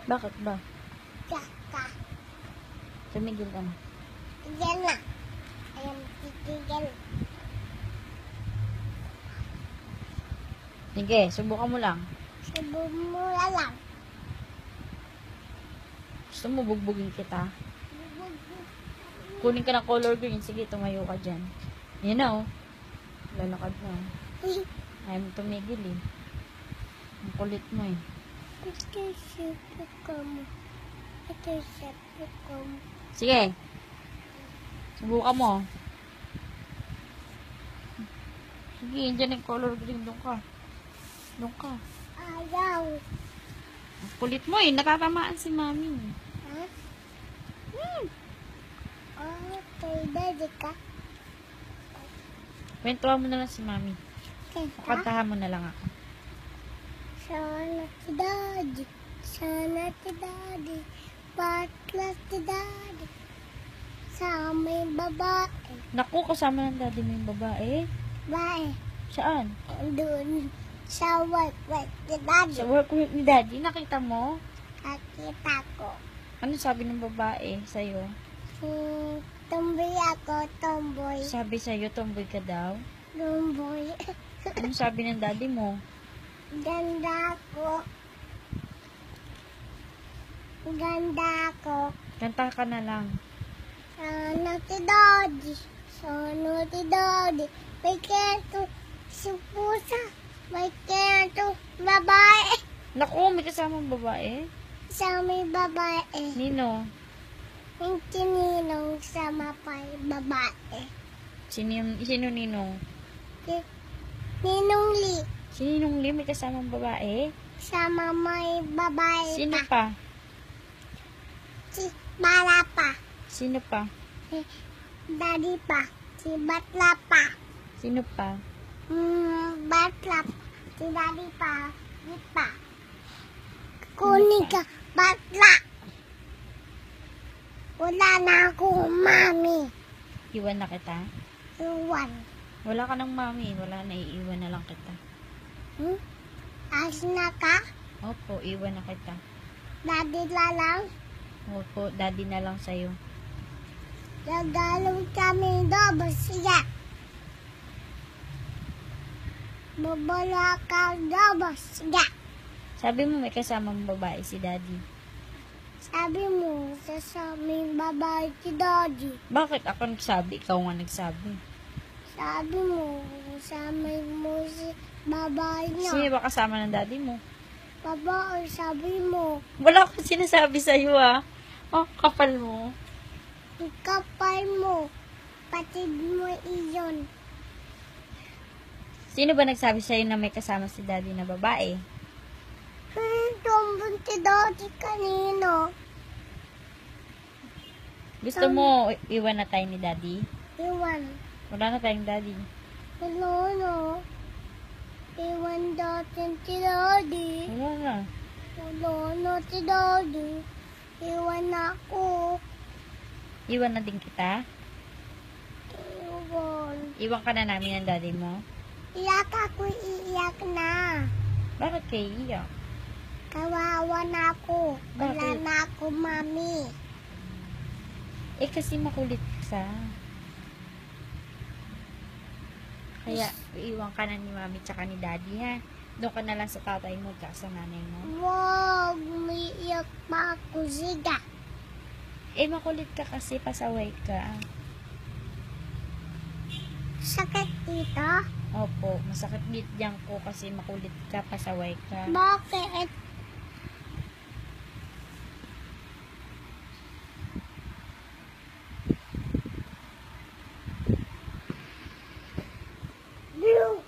Bakit ba? Tsaka, Tumigil ka na. yan na. Ayun, titigil. Sige, subukan mo lang. Subumura lang. Gusto mo bugbugin kita? Kunin ka ng color green. Sige, tumayo ka dyan. Yan na, oh. Lalakad na, oh. Ayaw mo tumigil, eh. Ang kulit mo, eh. Ito siya ko mo. Ito siya ko mo. Sige. Subukan mo. Sige, dyan yung color green. Doon ka. Doon ka. Ayaw. Ang kulit mo, eh. Natatamaan si mami. Ha? Okay, daddy ka. Kwentuhan mo na lang si mami. Kaya Kantahan mo na lang ako. sana si daddy. Sana si daddy. Patla si daddy. Sa may babae. Naku, kasama ng daddy mo yung babae. Bae. Saan? Doon sa work si daddy. Sa work week ni daddy. Nakita mo? Nakita ko. Ano sabi ng babae sa'yo? Tomboy ako, tomboy. Sabi sa'yo, tomboy ka daw. Tomboy. Ano sabi ng daddy mo? Ganda ko. Ganda ko. Kanta ka na lang. Sana si daddy. Sana si daddy. May kento si pusa. May kento babae. Naku, may kasamang babae. Sa may babae. Nino? Hindi ninong sa mapay babae. Sino ninong? Ninong li. Sinong li? May kasamang babae? Sa mamay babae Sino pa. pa? Si Bala pa. Sino pa? Si Daddy pa. Si Batla pa. Sino pa? Batla pa. Si Daddy pa. Si pa. Kunin ka. Batla. Wala na ako, mami. Iwan na kita? Iwan. Wala ka ng mami. Wala na, iiwan na lang kita. As na ka? Opo, iwan na kita. Daddy lalang. Opo, daddy na lang sa'yo. Gagalong kami doon siya. Babala ka doon siya. Sabi mo may kasamang babae si daddy. Sabi mo, sa aming babae si Daddy. Bakit ako nagsabi? Ikaw nga nagsabi. Sabi mo, sa aming mo si babae niya. Sino ba kasama ng daddy mo? Babae, sabi mo. Wala akong sinasabi sa'yo, ah. Oh, kapal mo. Ikapal mo. Patid mo iyon. Sino ba nagsabi sa'yo na may kasama si daddy na babae? Tumbon si Daddy kanino. Gusto mo iwan na tayo ni daddy? Iwan. Wala na tayong daddy. Hello, no. Iwan natin si Daddy. Wala na. Hello, no si Daddy. Iwan ako. Iwan na din kita? Iwan. Iwan ka na namin ng daddy mo? Iyak ako, iiyak na. Bakit kayo iyak? Kawawa na ako. Wala Bakit? na ako, mami. Eh, kasi makulit ka. Kaya, iwan ka na ni mami tsaka ni daddy, ha? Doon ka na lang sa tatay mo tsaka sa nanay mo. Wow, umiiyak pa ako, siga. Eh, makulit ka kasi pasaway ka. Sakit dito? Opo, masakit diyan ko kasi makulit ka, pasaway ka. Bakit? Blue.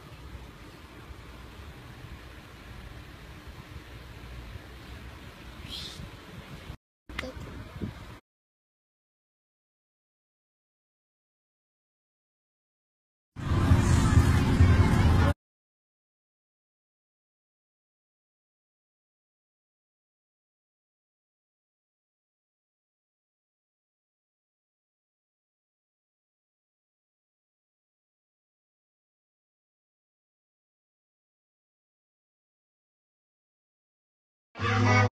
Mama,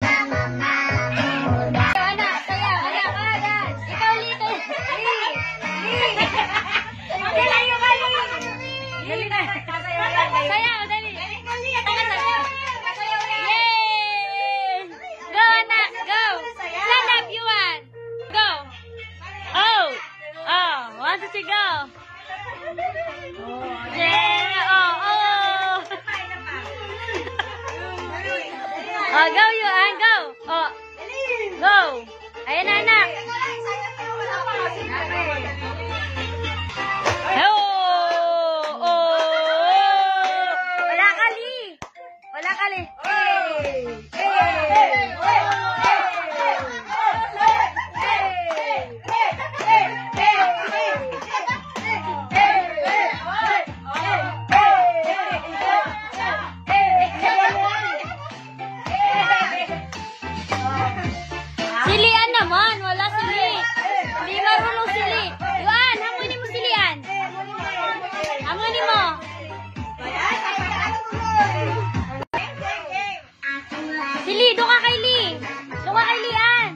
mama. Silian naman. Wala sili. Hindi marunong sili. Yuan, hamunin mo silian. Hamunin mo. Sili, doon ka kay Lee. Doon ka kay Lian.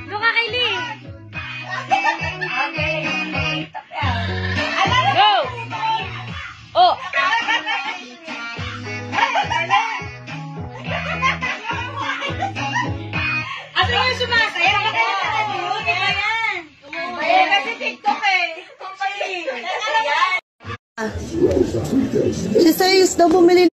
Doon ka kay Lee. Go! Oh! Ate mo yung sumasaya? Yan. Kasi TikTok eh. She says daw bumili